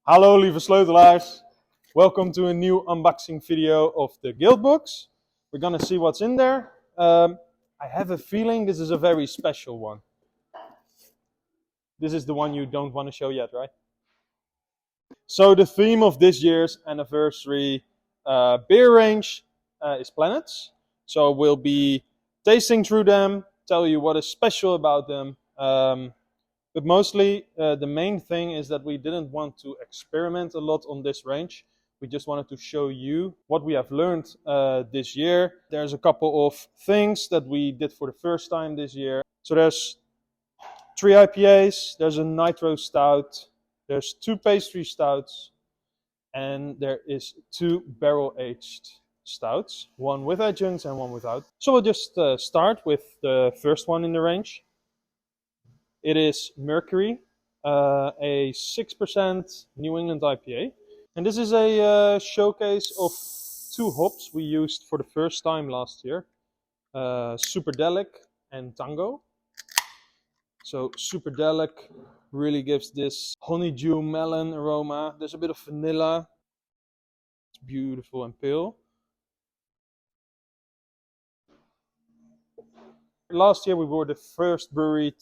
Hallo lieve sleutelaars, welcome to a new unboxing video of the Guild books. We're gonna see what's in there. I have a feeling this is a very special one. This is the one you don't want to show yet, right? So the theme of this year's anniversary beer range is planets. So we'll be tasting through them, tell you what is special about them. But mostly, the main thing is that we didn't want to experiment a lot on this range. We just wanted to show you what we have learned this year. There's a couple of things that we did for the first time this year. So there's 3 IPAs, there's a Nitro Stout, there's 2 Pastry Stouts, and there is 2 barrel-aged stouts, one with adjuncts and one without. So we'll just start with the first one in the range. It is Mercury, a 6% New England IPA. And this is a showcase of 2 hops we used for the first time last year. Superdelic and Tango. So Superdelic really gives this honeydew melon aroma. There's a bit of vanilla. It's beautiful and pale. Last year we were the first brewery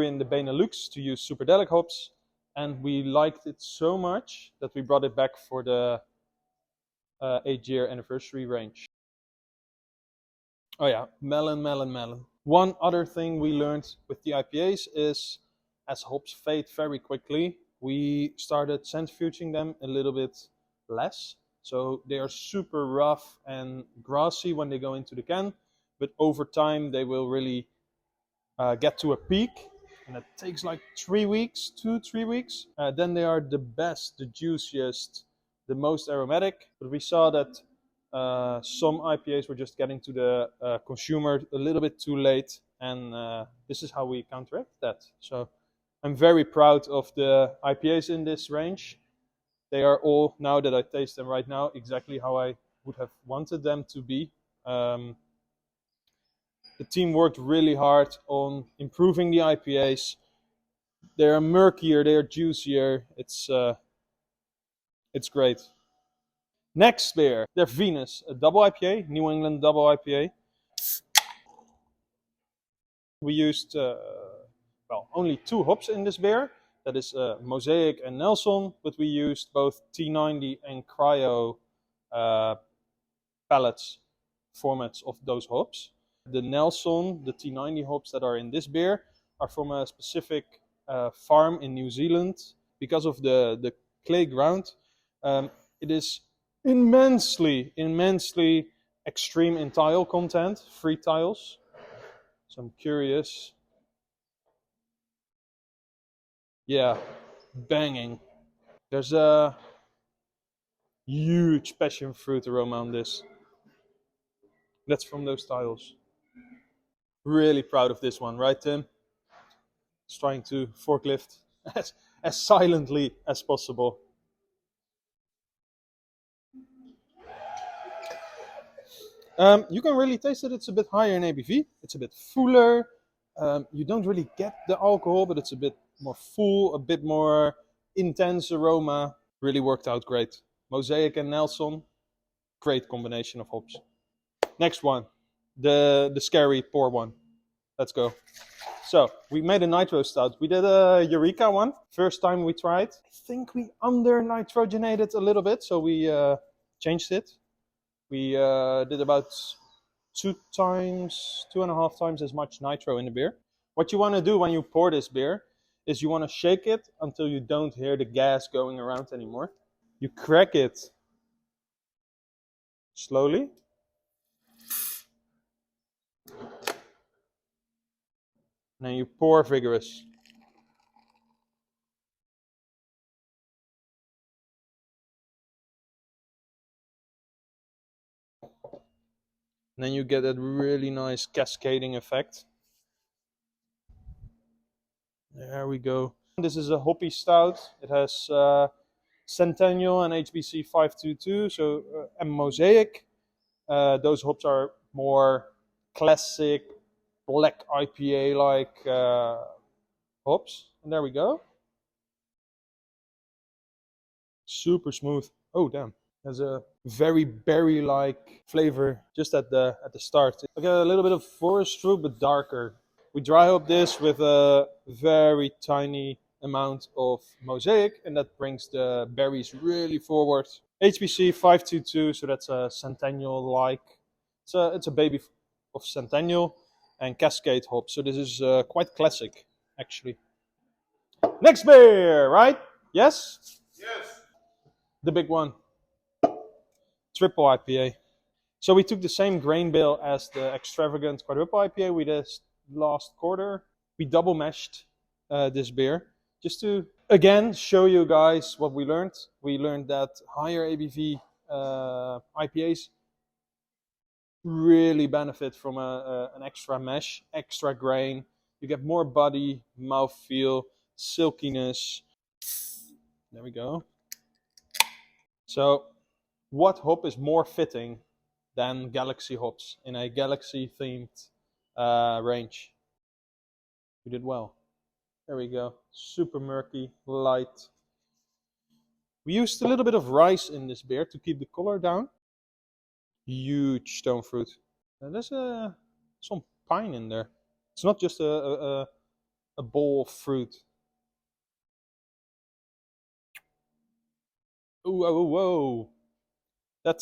in the Benelux to use Superdelic hops, and we liked it so much that we brought it back for the 8-year anniversary range. Oh yeah, melon. One other thing we learned with the IPAs is, as hops fade very quickly, we started centrifuging them a little bit less. So they are super rough and grassy when they go into the can, but over time they will really get to a peak, and it takes like 3 weeks, 2-3 weeks. Then they are the best, the juiciest, the most aromatic. But we saw that some IPAs were just getting to the consumer a little bit too late, and this is how we counteract that. So I'm very proud of the IPAs in this range. They are all, now that I taste them right now, exactly how I would have wanted them to be. The team worked really hard on improving the IPAs. They are murkier, they are juicier. It's great. Next beer, they're Venus, a double IPA, New England double IPA. We used only 2 hops in this beer. That is Mosaic and Nelson, but we used both T90 and Cryo pallets formats of those hops. The Nelson, the T90 hops that are in this beer are from a specific farm in New Zealand. Because of the clay ground, it is immensely extreme in tile content, free tiles. So I'm curious. Yeah, banging. There's a huge passion fruit aroma on this. That's from those tiles. Really proud of this one, right, Tim? It's trying to forklift as silently as possible. You can really taste it. It's a bit higher in ABV. It's a bit fuller. You don't really get the alcohol, but it's a bit more full, a bit more intense aroma. Really worked out great. Mosaic and Nelson, great combination of hops. Next one, the scary pour one. Let's go. So we made a Nitro Stout. We did a Eureka one. First time we tried. I think we under nitrogenated a little bit, so we changed it. We did about 2.5 times as much nitro in the beer. What you want to do when you pour this beer is you want to shake it until you don't hear the gas going around anymore. You crack it slowly. And then you pour vigorous. And then you get that really nice cascading effect. There we go. This is a hoppy stout. It has Centennial and HBC 522, so and Mosaic. Those hops are more classic black IPA like hops. And there we go. super smooth. Oh damn, has a very berry-like flavor just at the start. I get a little bit of forest fruit, but darker. We dry hop this with a very tiny amount of mosaic, and that brings the berries really forward. HBC 522, so that's a Centennial-like. It's a baby of Centennial and Cascade hop. So this is quite classic, actually. Next beer, right? Yes? Yes. The big one. Triple IPA. So we took the same grain bill as the extravagant quadruple IPA we did last quarter. We double mashed this beer just to, again, show you guys what we learned. We learned that higher ABV IPAs really benefit from an extra mash, extra grain. You get more body, mouthfeel, silkiness. There we go. So what hop is more fitting than Galaxy hops in a Galaxy themed range? We did well. There we go. Super murky, light. We used a little bit of rice in this beer to keep the color down. Huge stone fruit. And there's some pine in there. It's not just a bowl of fruit. Ooh, whoa, whoa. That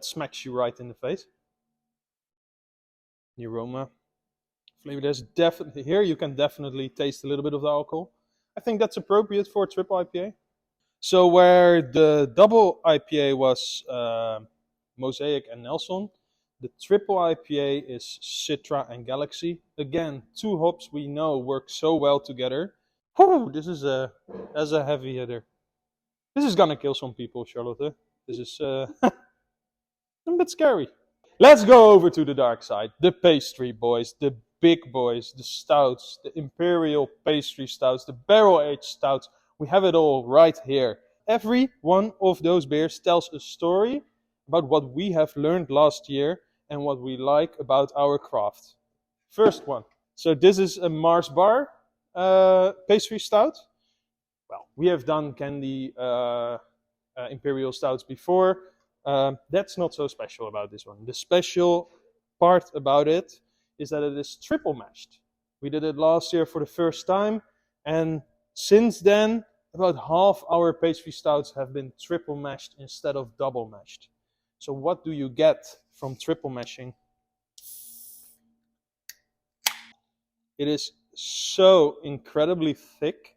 smacks you right in the face. The aroma, flavor. There's definitely here. You can definitely taste a little bit of the alcohol. I think that's appropriate for a triple IPA. So where the double IPA was Mosaic and Nelson, the triple IPA is Citra and Galaxy. Again, two hops we know work so well together. Whew, that's a heavy hitter. This is gonna kill some people, Charlotte. This is a bit scary. Let's go over to the dark side. The pastry boys, the big boys, the stouts, the imperial pastry stouts, the barrel-aged stouts. We have it all right here. Every one of those beers tells a story about what we have learned last year and what we like about our craft. First one. So this is a Mars Bar pastry stout. Well, we have done candy imperial stouts before. That's not so special about this one. The special part about it is that it is triple mashed. We did it last year for the first time, and since then, about half our pastry stouts have been triple mashed instead of double mashed. So what do you get from triple mashing? It is so incredibly thick.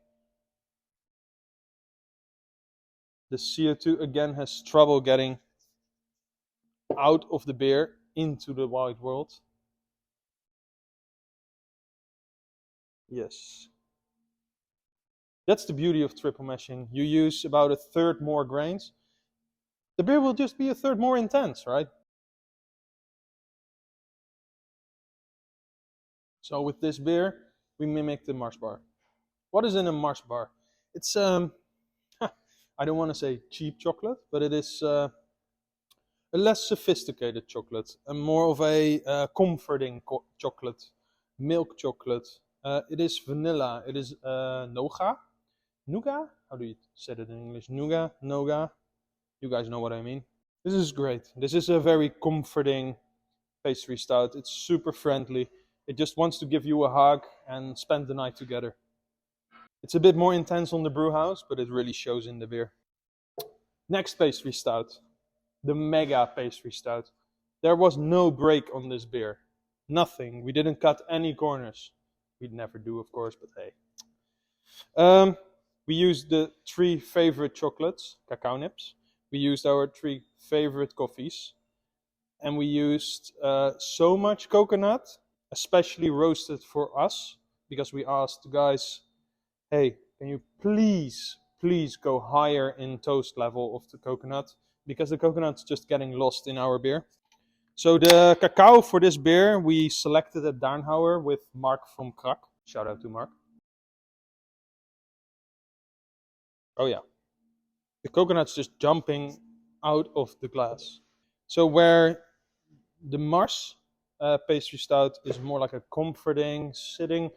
The CO2 again has trouble getting out of the beer into the wide world. Yes. That's the beauty of triple mashing. You use about a third more grains. The beer will just be a third more intense, right? So with this beer, we mimic the Mars Bar. What is in a Mars Bar? It's, I don't want to say cheap chocolate, but it is a less sophisticated chocolate, and more of a comforting chocolate, milk chocolate. It is vanilla. It is nougat. Nougat? How do you say that in English? Nougat? Nougat? You guys know what I mean. This is great. This is a very comforting pastry stout. It's super friendly. It just wants to give you a hug and spend the night together. It's a bit more intense on the brew house, but it really shows in the beer. Next pastry stout. The mega pastry stout. There was no break on this beer. Nothing. We didn't cut any corners. We'd never do, of course, but hey. We used the 3 favorite chocolates, cacao nips. We used our 3 favorite coffees. And we used so much coconut, especially roasted for us, because we asked the guys, hey, can you please go higher in toast level of the coconut, because the coconut's just getting lost in our beer. So the cacao for this beer, we selected at Darnhauer with Mark from Krak. Shout out to Mark. Oh yeah. The coconut's just jumping out of the glass. So where the Mars pastry stout is more like a comforting, sitting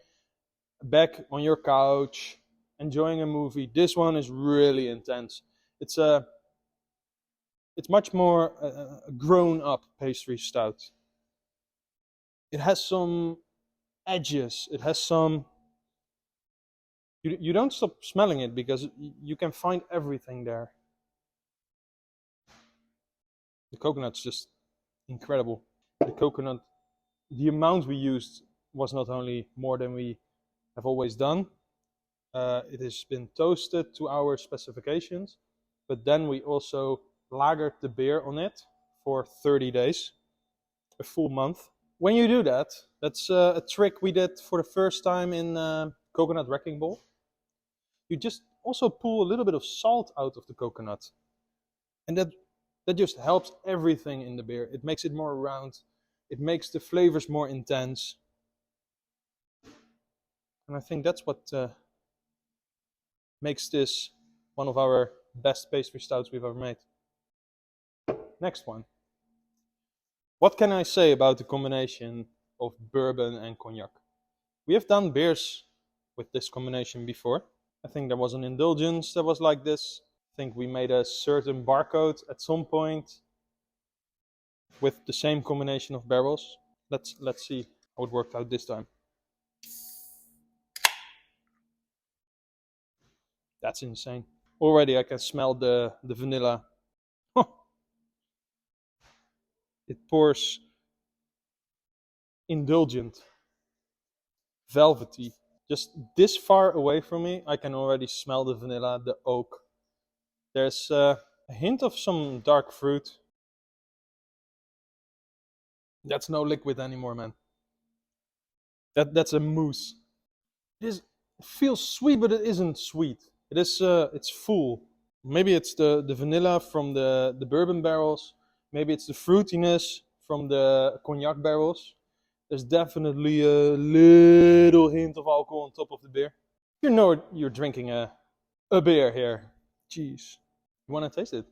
back on your couch, enjoying a movie. This one is really intense. It's much more a grown-up pastry stout. It has some edges. It has some. You don't stop smelling it because you can find everything there. The coconut's just incredible. The coconut, the amount we used was not only more than we have always done. It has been toasted to our specifications, but then we also lagered the beer on it for 30 days, a full month. When you do that, that's a trick we did for the first time in Coconut Wrecking Ball. You just also pull a little bit of salt out of the coconut, and that just helps everything in the beer. It makes it more round. It makes the flavors more intense. And I think that's what makes this one of our best pastry stouts we've ever made. Next one. What can I say about the combination of bourbon and cognac? We have done beers with this combination before. I think there was an Indulgence that was like this. I think we made a certain barcode at some point with the same combination of barrels. Let's see how it worked out this time. That's insane. Already I can smell the vanilla. It pours indulgent, velvety. Just this far away from me, I can already smell the vanilla, the oak. There's a hint of some dark fruit. That's no liquid anymore, man. That's a mousse. It feels sweet, but it isn't sweet. It is. It's full. Maybe it's the vanilla from the bourbon barrels. Maybe it's the fruitiness from the cognac barrels. There's definitely a little hint of alcohol on top of the beer. You know you're drinking a beer here. Jeez. You want to taste it?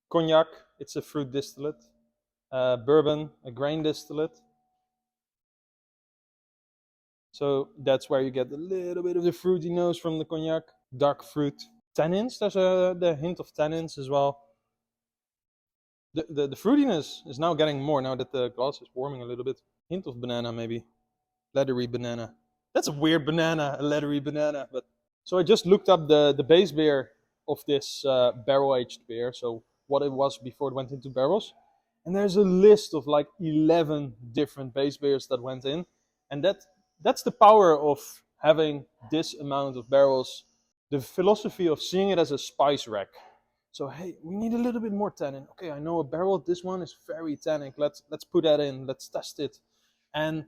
Cognac, it's a fruit distillate. Bourbon, a grain distillate. So that's where you get a little bit of the fruity nose from the cognac. Dark fruit. Tannins, there's the hint of tannins as well. The fruitiness is now getting more now that the glass is warming a little bit. Hint of banana maybe. Leathery banana. That's a weird banana, a leathery banana. But so I just looked up the base beer of this barrel-aged beer. So what it was before it went into barrels. And there's a list of like 11 different base beers that went in. And that's the power of having this amount of barrels. The philosophy of seeing it as a spice rack. So hey, we need a little bit more tannin. Okay, I know a barrel. This one is very tannic. Let's put that in. Let's test it. And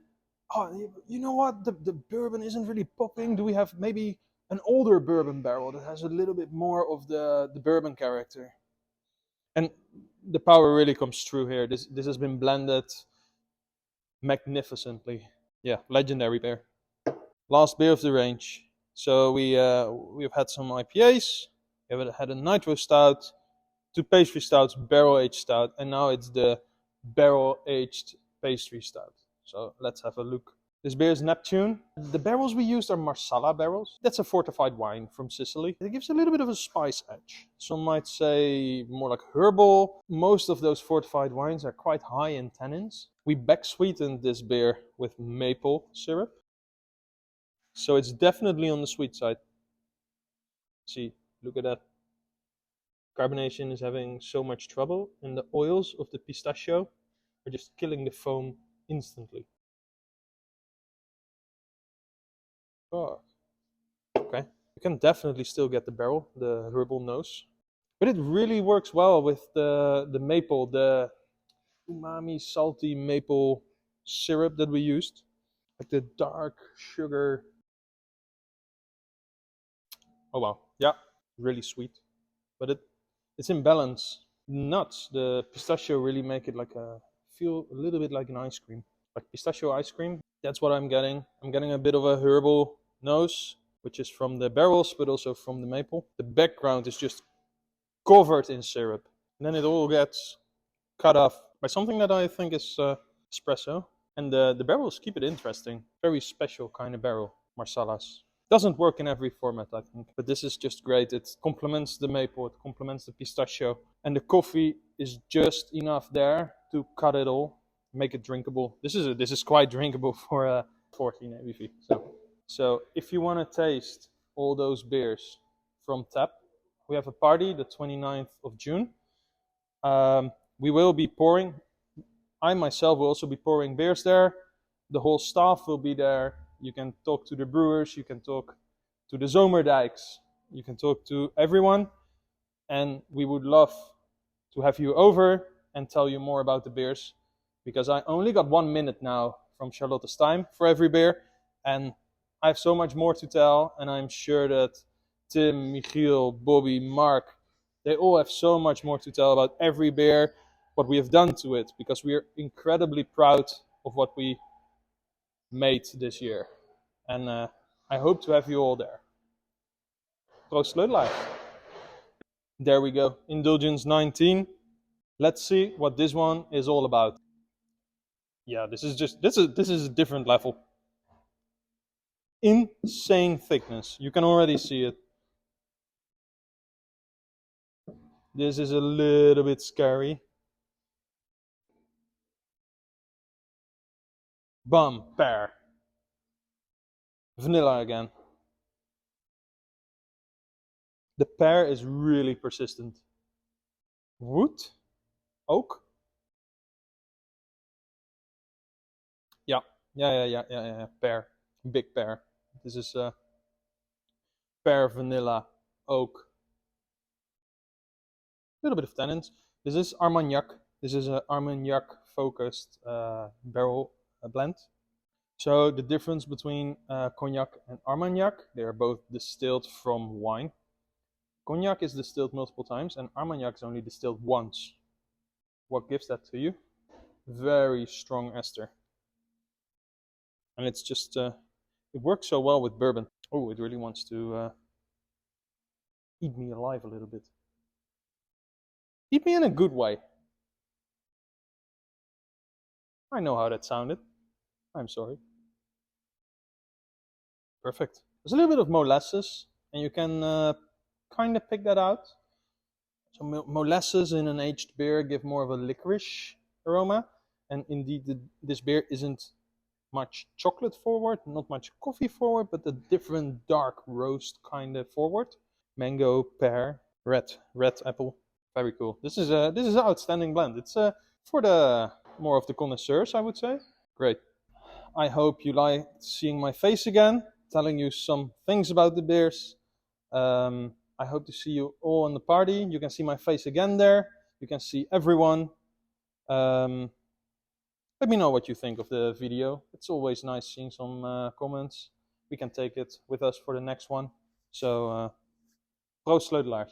oh, you know what? The bourbon isn't really popping. Do we have maybe an older bourbon barrel that has a little bit more of the bourbon character? And the power really comes through here. This has been blended magnificently. Yeah, legendary beer. Last beer of the range. So we've had some IPAs. We had a Nitro Stout, 2 pastry stouts, barrel-aged stout, and now it's the barrel-aged pastry stout. So let's have a look. This beer is Neptune. The barrels we used are Marsala barrels. That's a fortified wine from Sicily. It gives a little bit of a spice edge. Some might say more like herbal. Most of those fortified wines are quite high in tannins. We back-sweetened this beer with maple syrup. So it's definitely on the sweet side. See, look at that. Carbonation is having so much trouble, and the oils of the pistachio are just killing the foam instantly. Oh, okay. You can definitely still get the barrel, the herbal nose. But it really works well with the maple, the umami, salty maple syrup that we used. Like the dark sugar. Oh wow, yeah, really sweet. But it's in balance. Nuts, the pistachio really make it feel a little bit like an ice cream. Like pistachio ice cream. That's what I'm getting. I'm getting a bit of a herbal nose, which is from the barrels, but also from the maple. The background is just covered in syrup. And then it all gets cut off by something that I think is espresso. And the barrels keep it interesting. Very special kind of barrel, Marsalas. Doesn't work in every format, I think, but this is just great. It complements the maple, it complements the pistachio, and the coffee is just enough there to cut it all, make it drinkable. This is quite drinkable for 14 ABV. So if you want to taste all those beers from tap, we have a party the 29th of June. We will be pouring. I myself will also be pouring beers there. The whole staff will be there. You can talk to the brewers, you can talk to the Zomerdijks, you can talk to everyone. And we would love to have you over and tell you more about the beers. Because I only got 1 minute now from Charlotte's time for every beer. And I have so much more to tell. And I'm sure that Tim, Michiel, Bobby, Mark, they all have so much more to tell about every beer, what we have done to it, because we are incredibly proud of what we made this year. And I hope to have you all there. Moersleutel. There we go, Indulgence 19. Let's see what this one is all about. Yeah, this is a different level. Insane thickness. You can already see it. This is a little bit scary. Bum, pear. Vanilla again. The pear is really persistent. Wood? Oak? Yeah. Pear. Big pear. This is pear, vanilla, oak. A little bit of tannins. This is Armagnac. This is an Armagnac focused barrel blend. So the difference between cognac and Armagnac, they are both distilled from wine. Cognac is distilled multiple times and Armagnac is only distilled once. What gives that to you? Very strong ester. And it's just, it works so well with bourbon. Oh, it really wants to eat me alive a little bit. Eat me in a good way. I know how that sounded. I'm sorry. Perfect. There's a little bit of molasses, and you can kind of pick that out. So molasses in an aged beer give more of a licorice aroma, and indeed this beer isn't much chocolate forward, not much coffee forward, but a different dark roast kind of forward. Mango, pear, red apple. Very cool. This is an outstanding blend. It's for the more of the connoisseurs, I would say. Great. I hope you like seeing my face again, telling you some things about the beers. I hope to see you all in the party. You can see my face again there. You can see everyone. Let me know what you think of the video. It's always nice seeing some comments. We can take it with us for the next one. So, proost sleutelaars.